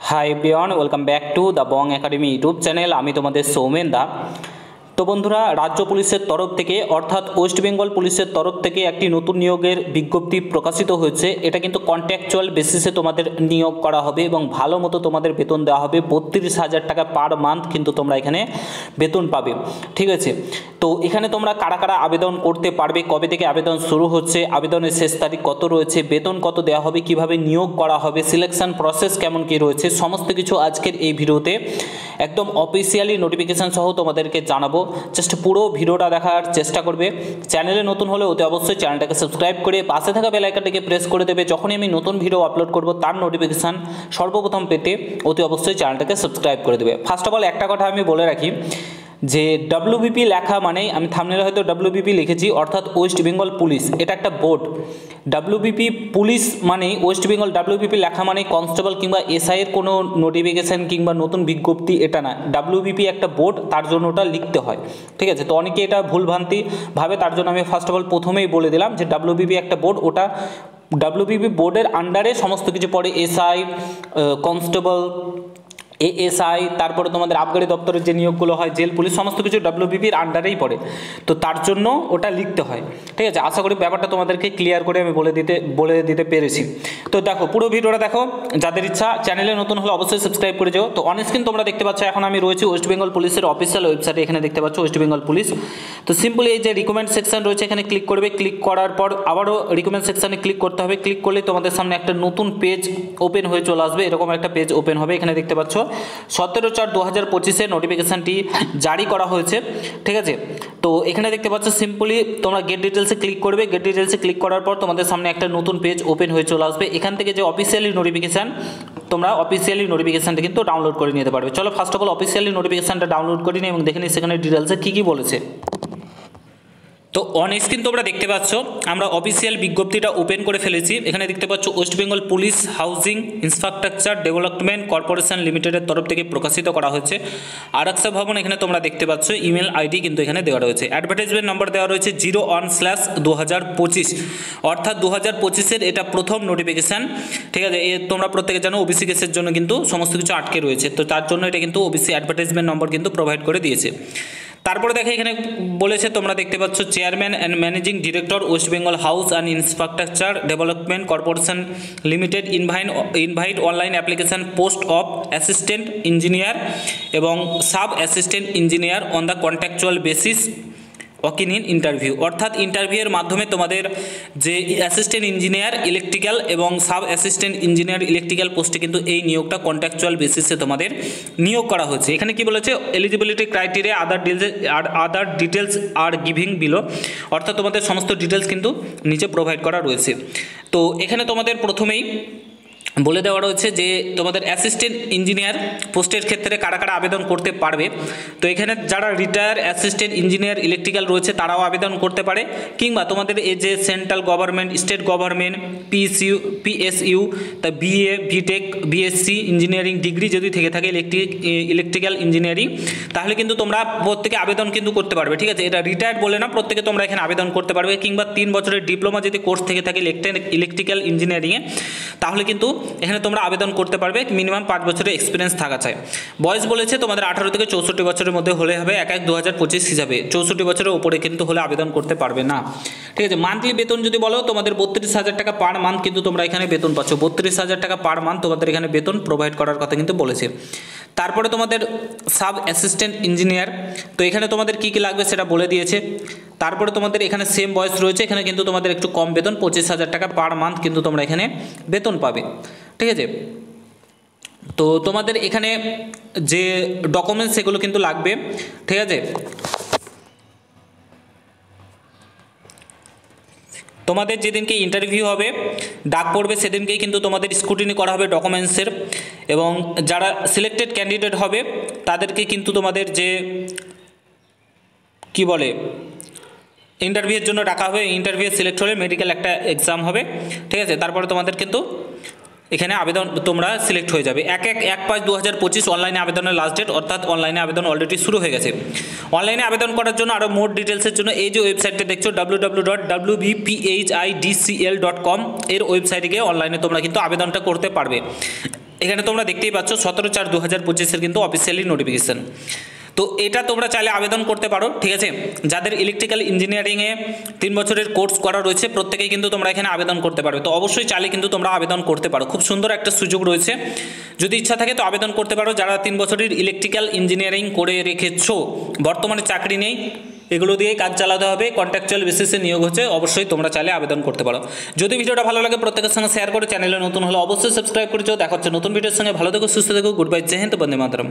Hi everyone, welcome back to the Bong academy YouTube channel. আমি তোমাদের সৌমেন দা। তো বন্ধুরা, রাজ্য পুলিশের তরফ থেকে অর্থাৎ ওয়েস্ট বেঙ্গল পুলিশের তরফ থেকে একটি নতুন নিয়োগের বিজ্ঞপ্তি প্রকাশিত হয়েছে। এটা কিন্তু কন্ট্রাকচুয়াল বেসিসে তোমাদের নিয়োগ করা হবে এবং ভালো মতো তোমাদের বেতন দেওয়া হবে। 32,000 টাকা পার মান্থ কিন্তু তোমরা এখানে বেতন পাবে, ঠিক আছে। তো এখানে তোমরা কারা কারা আবেদন করতে পারবে, কবে থেকে আবেদন শুরু হচ্ছে, আবেদনের শেষ তারিখ কত রয়েছে, বেতন কত দেওয়া হবে, কিভাবে নিয়োগ করা হবে, সিলেকশন প্রসেস কেমন কী রয়েছে, সমস্ত কিছু আজকের এই ভিডিওতে একদম অফিসিয়ালি নোটিফিকেশান সহ তোমাদেরকে জানাবো। জাস্ট পুরো ভিডিওটা দেখার চেষ্টা করবে। চ্যানেলে নতুন হলে অতি অবশ্যই চ্যানেলটাকে সাবস্ক্রাইব করে পাশে থাকা বেল আইকনটাকে প্রেস করে দেবে। যখনই আমি নতুন ভিডিও আপলোড করব তার নোটিফিকেশান সর্বপ্রথম পেতে অতি অবশ্যই চ্যানেলটাকে সাবস্ক্রাইব করে দেবে। ফার্স্ট অফ অল একটা কথা আমি বলে রাখি যে WBP লেখা মানেই, আমি থাম্বনেলে হয়তো WBP লিখেছি, অর্থাৎ ওয়েস্ট বেঙ্গল পুলিশ। এটা একটা বোর্ড। WBP পুলিশ মানে ওয়েস্ট বেঙ্গল, WBP লেখা মানে কনস্টেবল কিংবা এসআইয়ের কোনো নোটিফিকেশান কিংবা নতুন বিজ্ঞপ্তি এটা না। WBP একটা বোর্ড, তার জন্য ওটা লিখতে হয়, ঠিক আছে। তো অনেকে এটা ভুলভ্রান্তি ভাবে, তার জন্য আমি ফার্স্ট অফ অল প্রথমেই বলে দিলাম যে WBP একটা বোর্ড। ওটা WBP বোর্ডের আন্ডারে সমস্ত কিছু পড়ে। এসআই, কনস্টেবল, ASI, তারপরে তোমাদের আবগারি দপ্তরের যে নিয়োগগুলো হয়, জেল পুলিশ, সমস্ত কিছু WBPর আন্ডারেই পড়ে। তো তার জন্য ওটা লিখতে হয়, ঠিক আছে। আশা করি ব্যাপারটা তোমাদেরকে ক্লিয়ার করে আমি বলে দিতে পেরেছি। তো দেখো, পুরো ভিডিওটা দেখো। যাদের ইচ্ছা, চ্যানেলে নতুন হলে অবশ্যই সাবস্ক্রাইব করে যাও। তো অন স্ক্রিন তোমরা দেখতে পাচ্ছ এখন আমি রয়েছি ওয়েস্ট বেঙ্গল পুলিশের অফিসিয়াল ওয়েবসাইটে। এখানে দেখতে পাচ্ছ ওয়েস্ট বেঙ্গল পুলিশ। তো সিম্পলি এই যে রিকমেন্ড সেকশন রয়েছে এখানে ক্লিক করবে। ক্লিক করার পর আবারও রিকমেন্ড সেকশনে ক্লিক করতে হবে। ক্লিক করলে তোমাদের সামনে একটা নতুন পেজ ওপেন হয়ে চলে আসবে। এরকম একটা পেজ ওপেন হবে। এখানে দেখতে পাচ্ছ 17/4/2025 নোটিফিকেশানটি জারি করা হয়েছে, ঠিক আছে। তো এখানে দেখতে পাচ্ছ সিম্পলি তোমরা গেট ডিটেলসে ক্লিক করবে। গেট ডিটেলসে ক্লিক করার পর তোমাদের সামনে একটা নতুন পেজ ওপেন হয়ে চলে আসবে। এখান থেকে যে অফিসিয়ালি নোটিফিকেশান, তোমরা অফিসিয়ালি নোটিফিকেশানটা কিন্তু ডাউনলোড করে নিতে পারবে। চলো ফার্স্ট অফ অল অফিসিয়ালি নোটিফিকেশানটা ডাউনলোড করে নিই এবং দেখে নিই সেখানে ডিটেলসে কী কী বলেছে। তো অন স্ক্রিন তোমরা দেখতে পাচ্ছ আমরা অফিসিয়াল বিজ্ঞপ্তিটা ওপেন করে ফেলেছি। এখানে দেখতে পাচ্ছ West Bengal police housing infrastructure development corporation লিমিটেডের তরফ থেকে প্রকাশিত করা হয়েছে। আরক্ষা ভবন এখানে তোমরা দেখতে পাচ্ছ। ইমেল আইডি কিন্তু এখানে দেওয়া রয়েছে। অ্যাডভার্টাইজমেন্ট নম্বর দেওয়া রয়েছে 01/2025, অর্থাৎ 2025-এর এটা প্রথম নোটিফিকেশান, ঠিক আছে। তোমরা প্রত্যেকে জানো ওবিসি কেসের জন্য কিন্তু সমস্ত কিছু আটকে রয়েছে। তো তার জন্য এটা কিন্তু ওবিসি অ্যাডভার্টাইজমেন্ট নম্বর কিন্তু প্রোভাইড করে দিয়েছে। তারপরে দেখো এখানে বলেছে, তোমরা দেখতে পাচ্ছ chairman and managing director West Bengal house and infrastructure development corporation limited invite online application post of assistant engineer এবং sub assistant engineer on the contractual basis walking in interview, অর্থাৎ ইন্টারভিউয়ের মাধ্যমে তোমাদের যে অ্যাসিস্ট্যান্ট ইঞ্জিনিয়ার ইলেকট্রিক্যাল এবং সাব অ্যাসিস্ট্যান্ট ইঞ্জিনিয়ার ইলেকট্রিক্যাল পোস্টে কিন্তু এই নিয়োগটা কন্ট্রাকচুয়াল বেসিসে তোমাদের নিয়োগ করা হয়েছে। এখানে কি বলেছে, eligibility criteria other details are giving below, অর্থাৎ তোমাদের সমস্ত ডিটেলস কিন্তু নিচে প্রোভাইড করা রয়েছে। তো এখানে তোমাদের প্রথমেই বলে দেওয়া রয়েছে যে তোমাদের অ্যাসিস্ট্যান্ট ইঞ্জিনিয়ার পোস্টের ক্ষেত্রে কারা কারা আবেদন করতে পারবে। তো এখানে যারা রিটায়ার অ্যাসিস্ট্যান্ট ইঞ্জিনিয়ার ইলেকট্রিক্যাল রয়েছে তারাও আবেদন করতে পারে, কিংবা তোমাদের এই যে central government, state government, PSU, তা BA, BTech, BSc engineering degree যদি থেকে থাকে ইলেকট্রিক্যাল ইঞ্জিনিয়ারিং, তাহলে কিন্তু তোমরা প্রত্যেকে আবেদন কিন্তু করতে পারবে, ঠিক আছে। এটা রিটায়ার্ড বলে না, প্রত্যেকে তোমরা এখানে আবেদন করতে পারবে। কিংবা 3 বছরের ডিপ্লোমা যদি কোর্স থেকে থাকে ইলেকট্রিক্যাল ইঞ্জিনিয়ারিংয়ে, তাহলে কিন্তু এখানে তোমরা আবেদন করতে পারবে। মিনিমাম 5 বছরের এক্সপিরিয়েন্স থাকা চাই। বয়স বলেছে তোমাদের 18 থেকে 64 বছরের মধ্যে হলে হবে। 1/1/2025 হিসাবে 64 বছরের উপরে কিন্তু হলে আবেদন করতে পারবে না, ঠিক আছে। মান্থলি বেতন যদি বলো, তোমাদের 32,000 টাকা পার মান্থ কিন্তু তোমরা এখানে বেতন পাচ্ছ। 32,000 টাকা পার মান্থ তোমাদের এখানে বেতন প্রোভাইড করার কথা কিন্তু বলেছে। তারপরে তোমাদের সাব অ্যাসিস্ট্যান্ট ইঞ্জিনিয়ার, তো এখানে তোমাদের কী কী লাগবে সেটা বলে দিয়েছে। তারপরে তোমাদের এখানে সেম বয়স রয়েছে, এখানে কিন্তু তোমাদের একটু কম বেতন, 25,000 টাকা পার মান্থ কিন্তু তোমরা এখানে বেতন পাবে, ঠিক আছে। তো তোমাদের এখানে যে ডকুমেন্টস সেগুলো কিন্তু লাগবে, ঠিক আছে। তোমাদের যেদিনকে ইন্টারভিউ হবে, ডাক পড়বে, সেদিনকেই কিন্তু তোমাদের স্ক্রুটিনি করা হবে ডকুমেন্টসের। এবং যারা সিলেক্টেড ক্যান্ডিডেট হবে তাদেরকে কিন্তু তোমাদের যে কি বলে ইন্টারভিউয়ের জন্য ডাকা হবে। ইন্টারভিউ সিলেক্ট হলে মেডিকেল একটা এক্সাম হবে, ঠিক আছে। তারপরে তোমাদের কিন্তু এখানে আবেদন তোমরা সিলেক্ট হয়ে যাবে। 1/5/2025 অনলাইনে আবেদনের লাস্ট ডেট, অর্থাৎ অনলাইনে আবেদন অলরেডি শুরু হয়ে গেছে। অনলাইনে আবেদন করার জন্য আরও মোর ডিটেলসের জন্য এই যে ওয়েবসাইটটা দেখছো www.wbphidcl.com, এর ওয়েবসাইটে গিয়ে অনলাইনে তোমরা কিন্তু আবেদনটা করতে পারবে। এখানে তোমরা দেখতেই পাচ্ছ 17/4/2025 কিন্তু অফিসিয়ালি নোটিফিকেশান। তো এটা তোমরা চাইলে আবেদন করতে পারো, ঠিক আছে। যাদের ইলেকট্রিক্যাল ইঞ্জিনিয়ারিংয়ে 3 বছরের কোর্স করা রয়েছে প্রত্যেকেই কিন্তু তোমরা এখানে আবেদন করতে পারবে। তো অবশ্যই চাইলে কিন্তু তোমরা আবেদন করতে পারো, খুব সুন্দর একটা সুযোগ রয়েছে। যদি ইচ্ছা থাকে তো আবেদন করতে পারো। যারা 3 বছরের ইলেকট্রিক্যাল ইঞ্জিনিয়ারিং করে রেখেছো, বর্তমানে চাকরি নেই, এগুলো দিয়েই কাজ চালাতে হবে, কন্ট্রাকচুয়াল বেসিসে নিয়োগ হচ্ছে, অবশ্যই তোমরা চাইলে আবেদন করতে পারো। যদি ভিডিওটা ভালো লাগে প্রত্যেকের সঙ্গে শেয়ার করে, চ্যানেলে নতুন হলে অবশ্যই সাবস্ক্রাইব করে যাও। দেখা হচ্ছে নতুন ভিডিওর সঙ্গে। ভালো থেকো, সুস্থ থেকো, গুড বাই, জয় হিন্দ, বন্দে মাতরম।